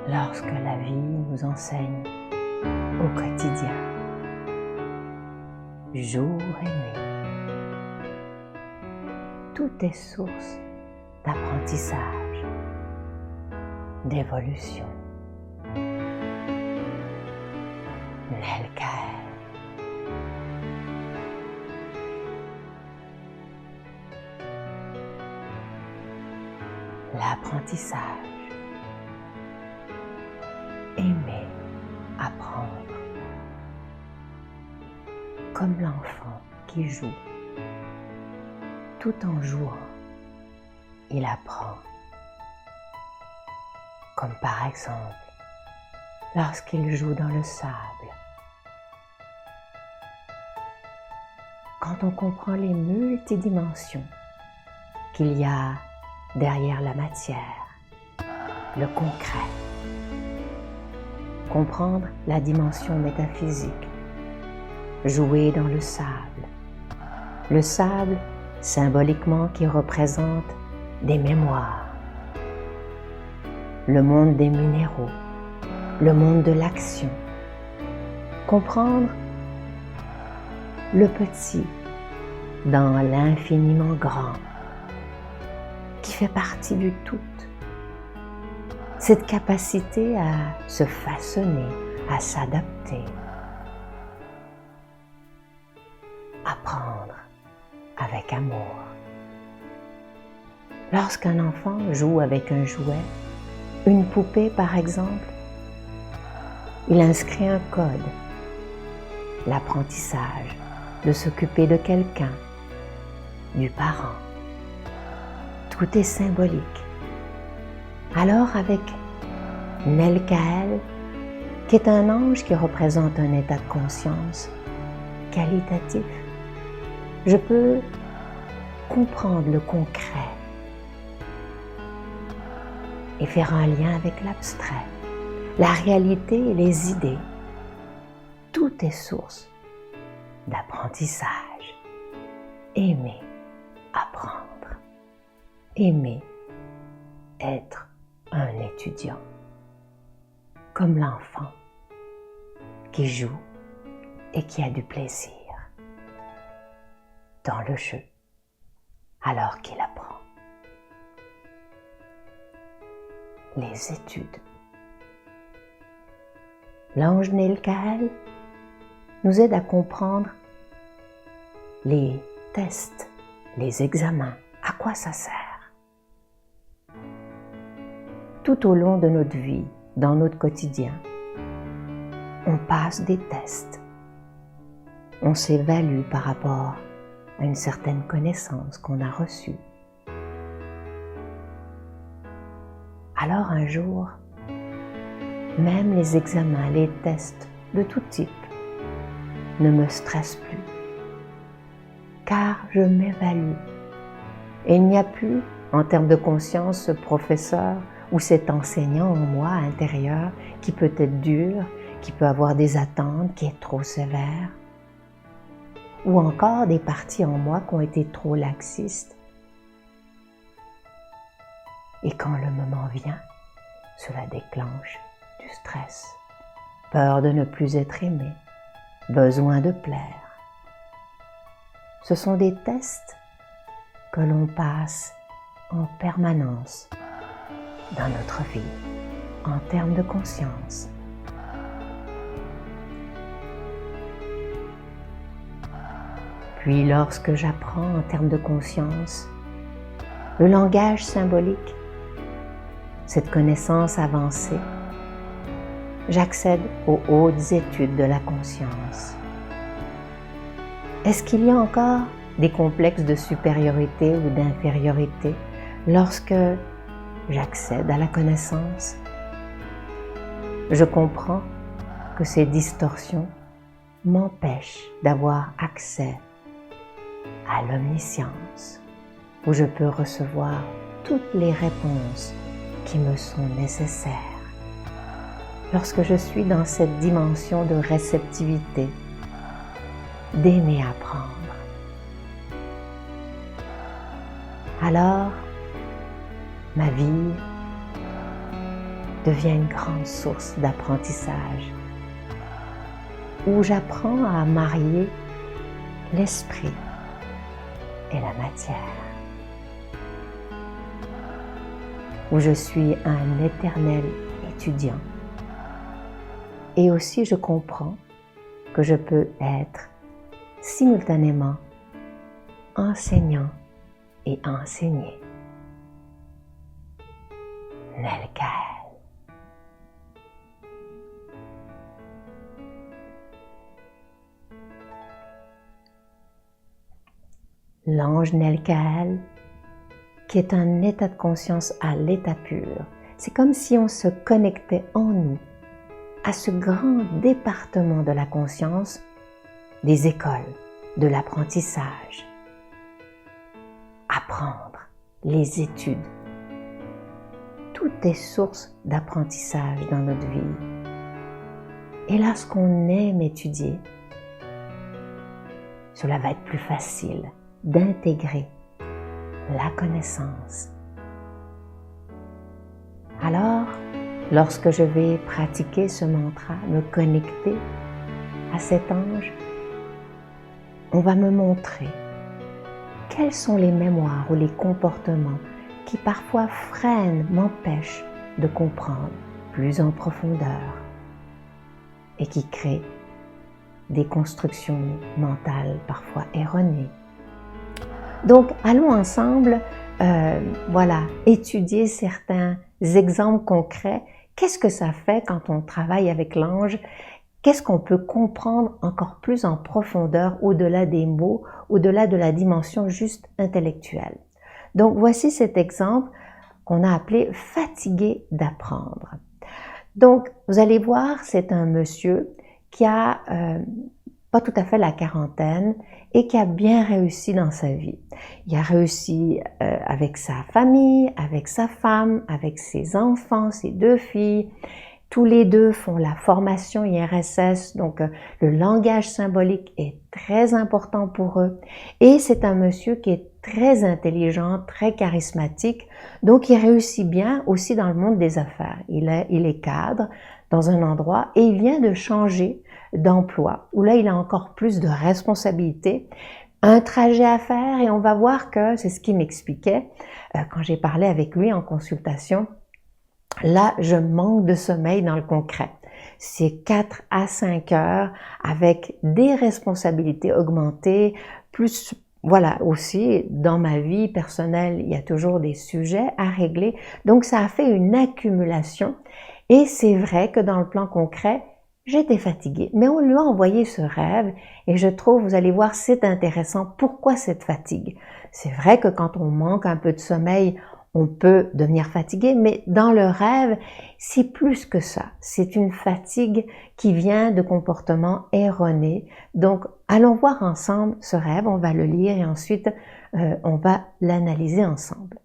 lorsque la vie nous enseigne au quotidien, jour et nuit. Tout est source d'apprentissage, d'évolution. Nelkael. L'apprentissage. Aimer apprendre. Comme l'enfant qui joue. Tout en jouant, il apprend. Comme par exemple, lorsqu'il joue dans le sable. Quand on comprend les multidimensions qu'il y a derrière la matière, le concret, comprendre la dimension métaphysique, jouer dans le sable symboliquement qui représente des mémoires, le monde des minéraux, le monde de l'action, comprendre le petit dans l'infiniment grand qui fait partie du tout. Cette capacité à se façonner, à s'adapter, apprendre avec amour. Lorsqu'un enfant joue avec un jouet, une poupée par exemple, il inscrit un code, l'apprentissage de s'occuper de quelqu'un, du parent. Tout est symbolique. Alors avec Nelkael, qui est un ange qui représente un état de conscience qualitatif, je peux comprendre le concret et faire un lien avec l'abstrait, la réalité et les idées. Tout est source d'apprentissage. Aimer apprendre. Aimer être un étudiant. Comme l'enfant qui joue et qui a du plaisir dans le jeu alors qu'il apprend. Les études. L'ange Nelkael nous aide à comprendre les tests, les examens, à quoi ça sert. Tout au long de notre vie, dans notre quotidien, on passe des tests. On s'évalue par rapport à une certaine connaissance qu'on a reçue. Alors un jour, même les examens, les tests de tout type ne me stressent plus, car je m'évalue. Et il n'y a plus, en termes de conscience, ce professeur ou cet enseignant en moi intérieur qui peut être dur, qui peut avoir des attentes, qui est trop sévère, ou encore des parties en moi qui ont été trop laxistes. Et quand le moment vient, cela déclenche du stress, peur de ne plus être aimé, besoin de plaire. Ce sont des tests que l'on passe en permanence dans notre vie, en termes de conscience. Puis lorsque j'apprends en termes de conscience, le langage symbolique, cette connaissance avancée, j'accède aux hautes études de la conscience. Est-ce qu'il y a encore des complexes de supériorité ou d'infériorité lorsque j'accède à la connaissance? Je comprends que ces distorsions m'empêchent d'avoir accès à l'omniscience, où je peux recevoir toutes les réponses qui me sont nécessaires. Lorsque je suis dans cette dimension de réceptivité, d'aimer apprendre, alors ma vie devient une grande source d'apprentissage, où j'apprends à marier l'esprit et la matière, où je suis un éternel étudiant. Et aussi je comprends que je peux être simultanément enseignant et enseigné. Nelkaël. L'ange Nelkaël, qui est un état de conscience à l'état pur. C'est comme si on se connectait en nous à ce grand département de la conscience des écoles, de l'apprentissage. Apprendre, les études, tout est source d'apprentissage dans notre vie. Et lorsqu'on aime étudier, cela va être plus facile d'intégrer la connaissance. Alors, lorsque je vais pratiquer ce mantra, me connecter à cet ange, on va me montrer quelles sont les mémoires ou les comportements qui parfois freinent, m'empêchent de comprendre plus en profondeur et qui créent des constructions mentales parfois erronées. Donc, allons ensemble, étudier certains exemples concrets. Qu'est-ce que ça fait quand on travaille avec l'ange? Qu'est-ce qu'on peut comprendre encore plus en profondeur, au-delà des mots, au-delà de la dimension juste intellectuelle? Donc, voici cet exemple qu'on a appelé « fatigué d'apprendre ». Donc, vous allez voir, c'est un monsieur qui a pas tout à fait la quarantaine et qui a bien réussi dans sa vie. Il a réussi avec sa famille, avec sa femme, avec ses enfants, ses 2 filles. Tous les deux font la formation IRSS, donc le langage symbolique est très important pour eux. Et c'est un monsieur qui est très intelligent, très charismatique, donc il réussit bien aussi dans le monde des affaires. Il est cadre dans un endroit et il vient de changer d'emploi, où là il a encore plus de responsabilités, un trajet à faire et on va voir que, c'est ce qu'il m'expliquait quand j'ai parlé avec lui en consultation, là je manque de sommeil dans le concret. C'est 4 à 5 heures avec des responsabilités augmentées, plus voilà aussi dans ma vie personnelle, il y a toujours des sujets à régler, donc ça a fait une accumulation et c'est vrai que dans le plan concret, j'étais fatiguée, mais on lui a envoyé ce rêve et je trouve, vous allez voir, c'est intéressant. Pourquoi cette fatigue? C'est vrai que quand on manque un peu de sommeil, on peut devenir fatigué, mais dans le rêve, c'est plus que ça. C'est une fatigue qui vient de comportements erronés. Donc, allons voir ensemble ce rêve, on va le lire et ensuite, on va l'analyser ensemble.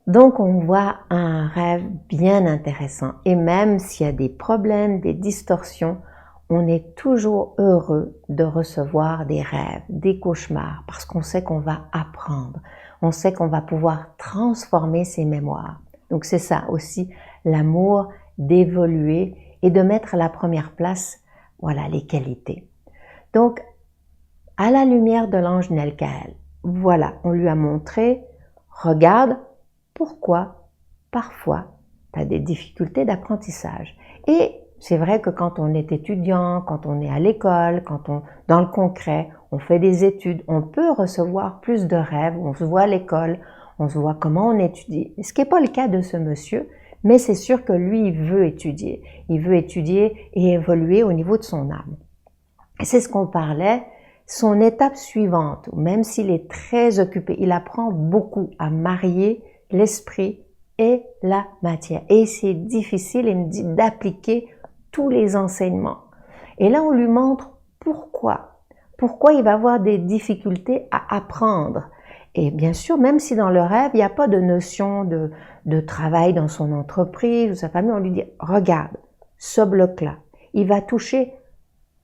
Donc on voit un rêve bien intéressant et même s'il y a des problèmes, des distorsions, on est toujours heureux de recevoir des rêves, des cauchemars, parce qu'on sait qu'on va apprendre, on sait qu'on va pouvoir transformer ses mémoires. Donc c'est ça aussi, l'amour d'évoluer et de mettre à la première place, voilà, les qualités. Donc, à la lumière de l'ange Nelkaël, voilà, on lui a montré, regarde pourquoi parfois tu as des difficultés d'apprentissage. Et c'est vrai que quand on est étudiant, quand on est à l'école, dans le concret, on fait des études, on peut recevoir plus de rêves, on se voit à l'école, on se voit comment on étudie. Ce qui n'est pas le cas de ce monsieur, mais c'est sûr que lui, il veut étudier. Il veut étudier et évoluer au niveau de son âme. Et c'est ce qu'on parlait, son étape suivante, même s'il est très occupé, il apprend beaucoup à marier l'esprit et la matière. Et c'est difficile, il me dit, d'appliquer tous les enseignements. Et là, on lui montre pourquoi. Pourquoi il va avoir des difficultés à apprendre. Et bien sûr, même si dans le rêve, il n'y a pas de notion de travail dans son entreprise ou sa famille, on lui dit, regarde, ce bloc-là, il va toucher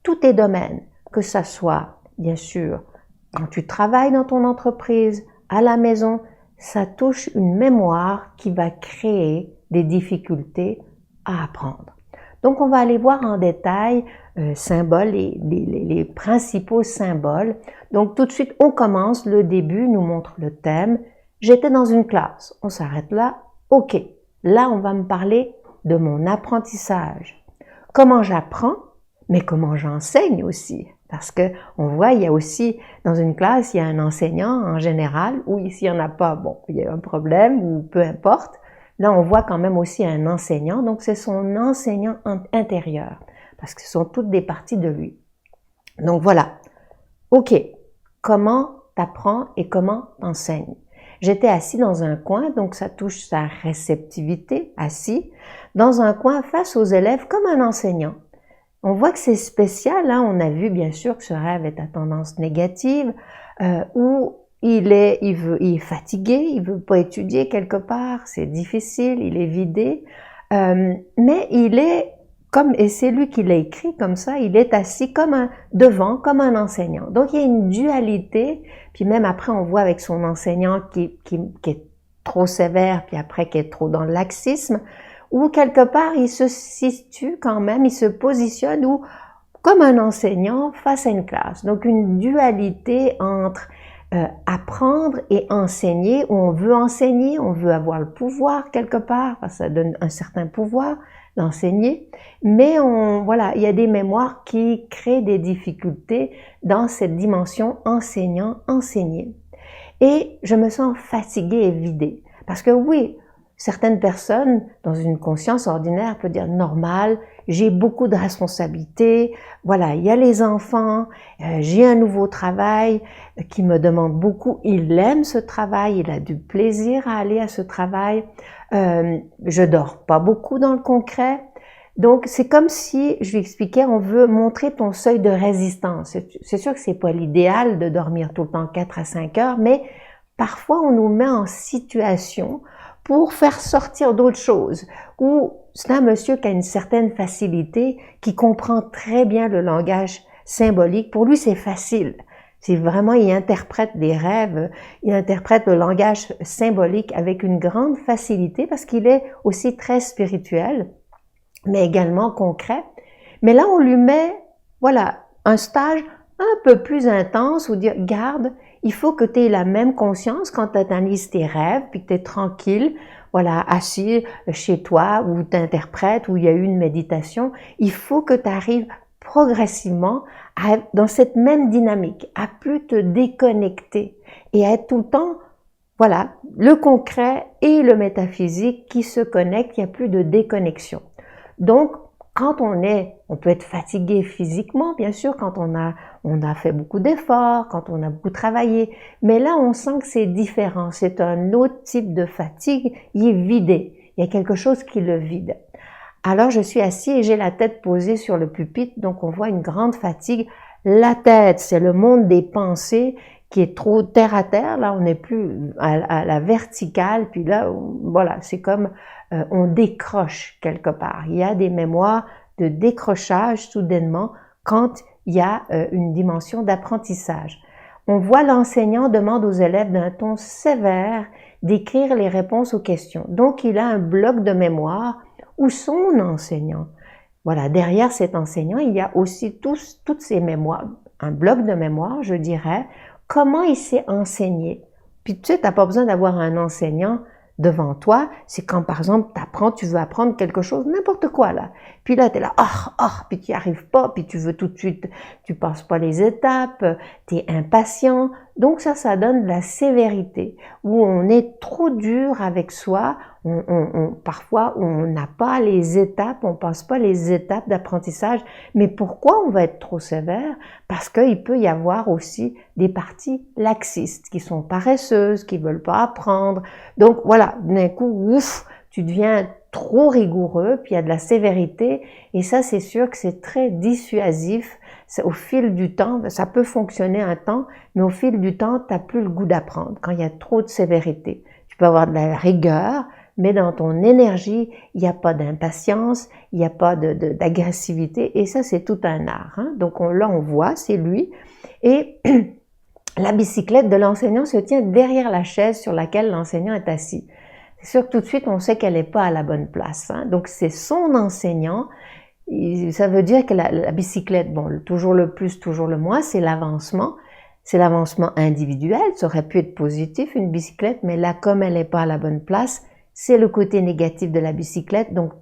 tous tes domaines, que ça soit, bien sûr, quand tu travailles dans ton entreprise, à la maison, ça touche une mémoire qui va créer des difficultés à apprendre. Donc, on va aller voir en détail symboles, les principaux symboles. Donc, tout de suite, on commence. Le début nous montre le thème. J'étais dans une classe. On s'arrête là. OK. Là, on va me parler de mon apprentissage. Comment j'apprends, mais comment j'enseigne aussi. Parce que on voit, il y a aussi, dans une classe, il y a un enseignant en général, ou s'il n'y en a pas, bon, il y a un problème, ou peu importe. Là, on voit quand même aussi un enseignant, donc c'est son enseignant intérieur, parce que ce sont toutes des parties de lui. Donc voilà, OK, comment t'apprends et comment t'enseignes? J'étais assis dans un coin, donc ça touche sa réceptivité, assis, dans un coin face aux élèves comme un enseignant. On voit que c'est spécial, hein? On a vu bien sûr que ce rêve est à tendance négative, où il est fatigué, il veut pas étudier quelque part, c'est difficile, il est vidé, mais il est comme, et c'est lui qui l'a écrit comme ça, il est assis devant, comme un enseignant. Donc il y a une dualité, puis même après on voit avec son enseignant qui est trop sévère, puis après qui est trop dans le laxisme, où quelque part il se situe quand même, il se positionne comme un enseignant face à une classe. Donc une dualité entre apprendre et enseigner, où on veut enseigner, on veut avoir le pouvoir quelque part, parce que ça donne un certain pouvoir d'enseigner, mais voilà, il y a des mémoires qui créent des difficultés dans cette dimension enseignant-enseigner. Et je me sens fatiguée et vidée, parce que oui, certaines personnes, dans une conscience ordinaire, peuvent dire normal, j'ai beaucoup de responsabilités, voilà, il y a les enfants, j'ai un nouveau travail qui me demande beaucoup, il aime ce travail, il a du plaisir à aller à ce travail, je dors pas beaucoup dans le concret. Donc, c'est comme si, je lui expliquais, on veut montrer ton seuil de résistance. C'est sûr que c'est pas l'idéal de dormir tout le temps 4 à 5 heures, mais parfois on nous met en situation pour faire sortir d'autres choses. Ou c'est un monsieur qui a une certaine facilité, qui comprend très bien le langage symbolique. Pour lui, c'est facile. C'est vraiment, il interprète des rêves, il interprète le langage symbolique avec une grande facilité parce qu'il est aussi très spirituel, mais également concret. Mais là, on lui met, voilà, un stage un peu plus intense où dire, garde, il faut que tu aies la même conscience quand tu analyses tes rêves, puis que tu es tranquille, voilà, assis chez toi, où tu interprètes, où il y a eu une méditation. Il faut que tu arrives progressivement dans cette même dynamique, à plus te déconnecter et à être tout le temps, voilà, le concret et le métaphysique qui se connectent, il n'y a plus de déconnexion. Donc, quand on peut être fatigué physiquement, bien sûr, quand on a fait beaucoup d'efforts, quand on a beaucoup travaillé, mais là, on sent que c'est différent, c'est un autre type de fatigue, il est vidé, il y a quelque chose qui le vide. Alors, je suis assis et j'ai la tête posée sur le pupitre, donc on voit une grande fatigue. La tête, c'est le monde des pensées qui est trop terre à terre, là, on n'est plus à la verticale, puis là, voilà, c'est comme on décroche quelque part. Il y a des mémoires de décrochage soudainement quand il y a une dimension d'apprentissage. On voit l'enseignant demande aux élèves d'un ton sévère d'écrire les réponses aux questions. Donc, il a un bloc de mémoire où son enseignant. Voilà, derrière cet enseignant, il y a aussi toutes ces mémoires, un bloc de mémoire, je dirais, comment il s'est enseigné. Puis tu sais, t'as pas besoin d'avoir un enseignant devant toi, c'est quand par exemple tu veux apprendre quelque chose, n'importe quoi là. Puis là t'es là, puis tu n'y arrives pas, puis tu veux tout de suite, tu passes pas les étapes, t'es impatient. Donc ça donne de la sévérité, où on est trop dur avec soi, parfois on n'a pas les étapes, on passe pas les étapes d'apprentissage. Mais pourquoi on va être trop sévère? Parce qu'il peut y avoir aussi des parties laxistes, qui sont paresseuses, qui veulent pas apprendre. Donc voilà, d'un coup, ouf, tu deviens trop rigoureux, puis il y a de la sévérité, et ça c'est sûr que c'est très dissuasif. Au fil du temps, ça peut fonctionner un temps, mais au fil du temps, tu n'as plus le goût d'apprendre quand il y a trop de sévérité. Tu peux avoir de la rigueur, mais dans ton énergie, il n'y a pas d'impatience, il n'y a pas d'agressivité, et ça c'est tout un art. Hein? Donc là on voit, c'est lui, et la bicyclette de l'enseignant se tient derrière la chaise sur laquelle l'enseignant est assis. C'est sûr que tout de suite on sait qu'elle n'est pas à la bonne place. Hein? Donc c'est son enseignant. Ça veut dire que la bicyclette, bon, toujours le plus, toujours le moins, c'est l'avancement. C'est l'avancement individuel. Ça aurait pu être positif, une bicyclette, mais là, comme elle n'est pas à la bonne place, c'est le côté négatif de la bicyclette. Donc,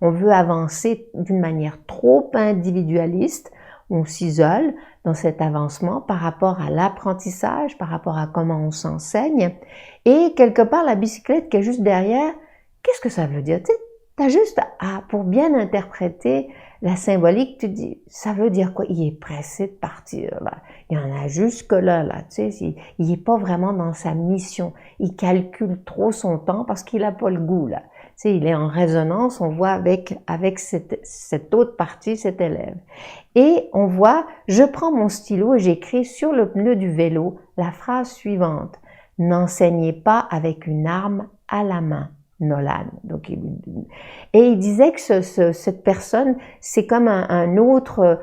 on veut avancer d'une manière trop individualiste. On s'isole dans cet avancement par rapport à l'apprentissage, par rapport à comment on s'enseigne. Et quelque part, la bicyclette qui est juste derrière, qu'est-ce que ça veut dire? T'as juste pour bien interpréter la symbolique, tu dis, ça veut dire quoi? Il est pressé de partir, là. Il y en a jusque-là, là, tu sais, il est pas vraiment dans sa mission. Il calcule trop son temps parce qu'il a pas le goût, là. Tu sais, il est en résonance, on voit avec cette autre partie, cet élève. Et on voit, je prends mon stylo et j'écris sur le pneu du vélo la phrase suivante. N'enseignez pas avec une arme à la main. Nolan. Donc, et il disait que cette personne, c'est comme un autre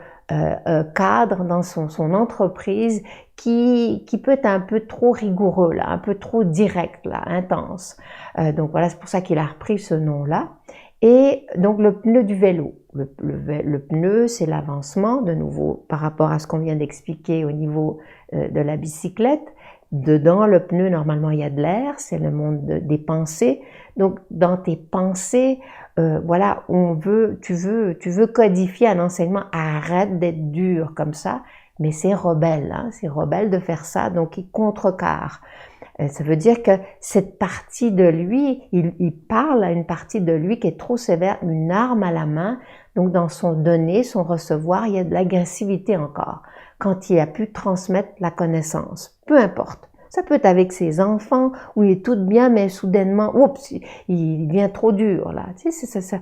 cadre dans son entreprise qui peut être un peu trop rigoureux, là, un peu trop direct, là, intense. Donc voilà, c'est pour ça qu'il a repris ce nom-là. Et donc le pneu du vélo. Le pneu, c'est l'avancement, de nouveau, par rapport à ce qu'on vient d'expliquer au niveau de la bicyclette. Dedans, le pneu, normalement, il y a de l'air, c'est le monde des pensées. Donc, dans tes pensées, voilà, tu veux codifier un enseignement. Arrête d'être dur comme ça, mais c'est rebelle, hein, c'est rebelle de faire ça, donc il contrecarre. Ça veut dire que cette partie de lui, il parle à une partie de lui qui est trop sévère, une arme à la main. Donc, dans son donner, son recevoir, il y a de l'agressivité encore. Quand il a pu transmettre la connaissance, peu importe. Ça peut être avec ses enfants, où il est tout bien, mais soudainement, oups, il devient trop dur, là. Tu sais,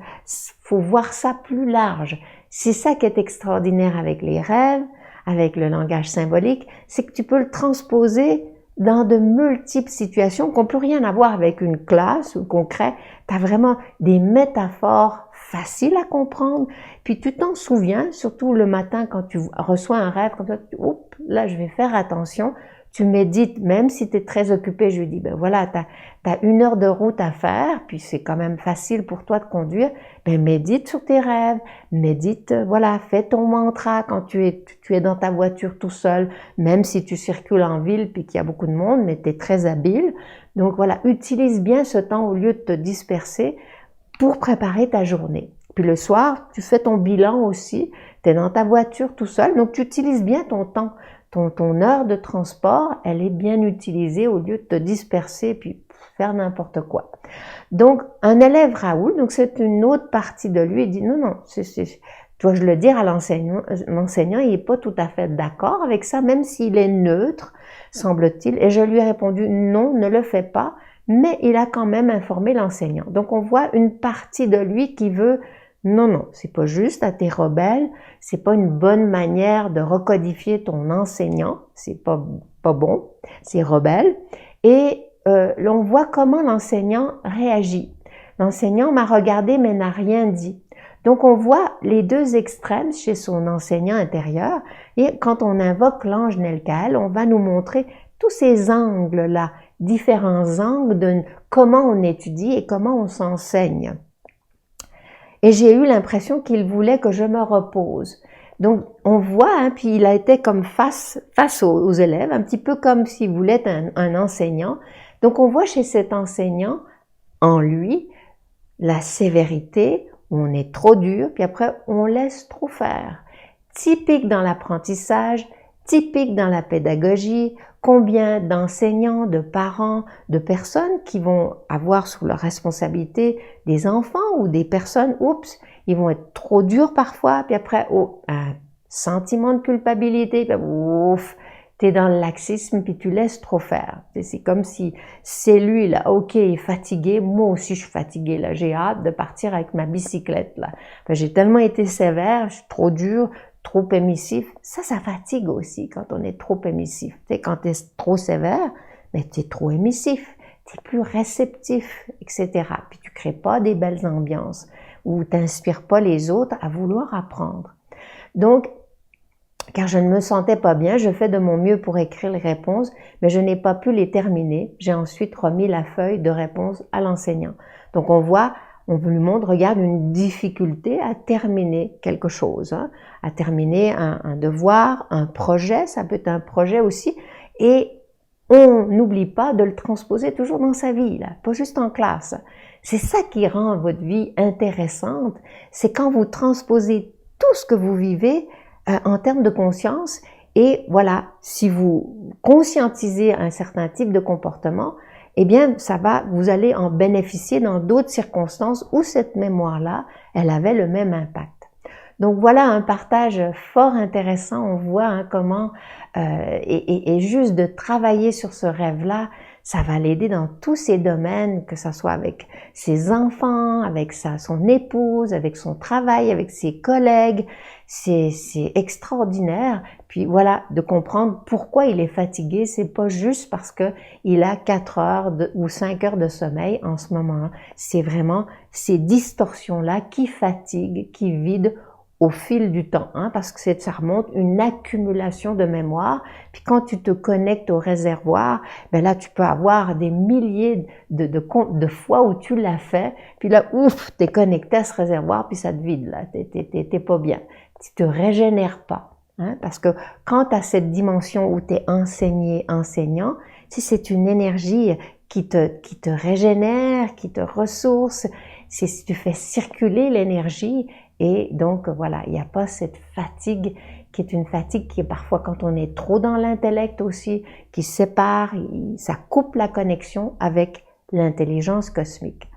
faut voir ça plus large. C'est ça qui est extraordinaire avec les rêves, avec le langage symbolique, c'est que tu peux le transposer dans de multiples situations qu'on peut rien avoir avec une classe ou concret. Tu as vraiment des métaphores faciles à comprendre, puis tu t'en souviens, surtout le matin quand tu reçois un rêve comme ça, oups, là je vais faire attention, tu médites, même si tu es très occupé, je lui dis, ben voilà, tu as 1 heure de route à faire, puis c'est quand même facile pour toi de conduire, ben médite sur tes rêves, médite, voilà, fais ton mantra quand tu es dans ta voiture tout seul, même si tu circules en ville puis qu'il y a beaucoup de monde, mais tu es très habile. Donc voilà, utilise bien ce temps au lieu de te disperser pour préparer ta journée. Puis le soir, tu fais ton bilan aussi, tu es dans ta voiture tout seul, donc tu utilises bien ton temps. Ton heure de transport, elle est bien utilisée au lieu de te disperser puis faire n'importe quoi. Donc, un élève Raoul, donc c'est une autre partie de lui, il dit non, dois-je le dire à l'enseignant, il n'est pas tout à fait d'accord avec ça, même s'il est neutre, semble-t-il. Et je lui ai répondu non, ne le fais pas, mais il a quand même informé l'enseignant. Donc, on voit une partie de lui qui veut non, c'est pas juste, t'es rebelle, c'est pas une bonne manière de recodifier ton enseignant, c'est pas bon, c'est rebelle. Et on voit comment l'enseignant réagit. L'enseignant m'a regardé mais n'a rien dit. Donc, on voit les deux extrêmes chez son enseignant intérieur. Et quand on invoque l'ange Nelkael, on va nous montrer tous ces angles-là, différents angles de comment on étudie et comment on s'enseigne. Et j'ai eu l'impression qu'il voulait que je me repose. Donc, on voit, hein, puis il a été comme face aux élèves, un petit peu comme s'il voulait être un enseignant. Donc, on voit chez cet enseignant, en lui, la sévérité, on est trop dur, puis après, on laisse trop faire. Typique dans l'apprentissage, typique dans la pédagogie, combien d'enseignants, de parents, de personnes qui vont avoir sous leur responsabilité des enfants ou des personnes, oups, ils vont être trop durs parfois, puis après, oh, un sentiment de culpabilité, puis ouf, t'es dans le laxisme, puis tu laisses trop faire. C'est comme si c'est lui, là, ok, il est fatigué, moi aussi je suis fatiguée, là, j'ai hâte de partir avec ma bicyclette, là. J'ai tellement été sévère, je suis trop dure, trop émissif, ça fatigue aussi quand on est trop émissif. Tu sais, quand tu es trop sévère, mais tu es trop émissif, tu es plus réceptif, etc. Puis tu crées pas des belles ambiances ou tu n'inspires pas les autres à vouloir apprendre. Donc, car je ne me sentais pas bien, je fais de mon mieux pour écrire les réponses, mais je n'ai pas pu les terminer. J'ai ensuite remis la feuille de réponse à l'enseignant. Donc on voit, on lui montre, regarde, une difficulté à terminer quelque chose, hein, à terminer un devoir, un projet, ça peut être un projet aussi, et on n'oublie pas de le transposer toujours dans sa vie, là, pas juste en classe. C'est ça qui rend votre vie intéressante, c'est quand vous transposez tout ce que vous vivez en termes de conscience, et voilà, si vous conscientisez un certain type de comportement, eh bien, vous allez en bénéficier dans d'autres circonstances où cette mémoire-là, elle avait le même impact. Donc voilà un partage fort intéressant, on voit hein, comment, et juste de travailler sur ce rêve-là, ça va l'aider dans tous ses domaines, que ce soit avec ses enfants, avec son épouse, avec son travail, avec ses collègues. C'est extraordinaire. Puis voilà, de comprendre pourquoi il est fatigué. C'est pas juste parce que il a 4 heures ou 5 heures de sommeil en ce moment. C'est vraiment ces distorsions-là qui fatiguent, qui vident au fil du temps, hein, parce que ça remonte une accumulation de mémoire. Puis quand tu te connectes au réservoir, ben là tu peux avoir des milliers de fois où tu l'as fait, puis là ouf, t'es connecté à ce réservoir, puis ça te vide là, t'es pas bien, tu te régénères pas, hein, parce que quand tu as cette dimension où t'es enseigné, enseignant, si c'est une énergie qui te régénère, qui te ressource, si tu fais circuler l'énergie. Et donc, voilà, il n'y a pas cette fatigue qui est une fatigue qui est parfois quand on est trop dans l'intellect aussi, qui sépare, ça coupe la connexion avec l'intelligence cosmique.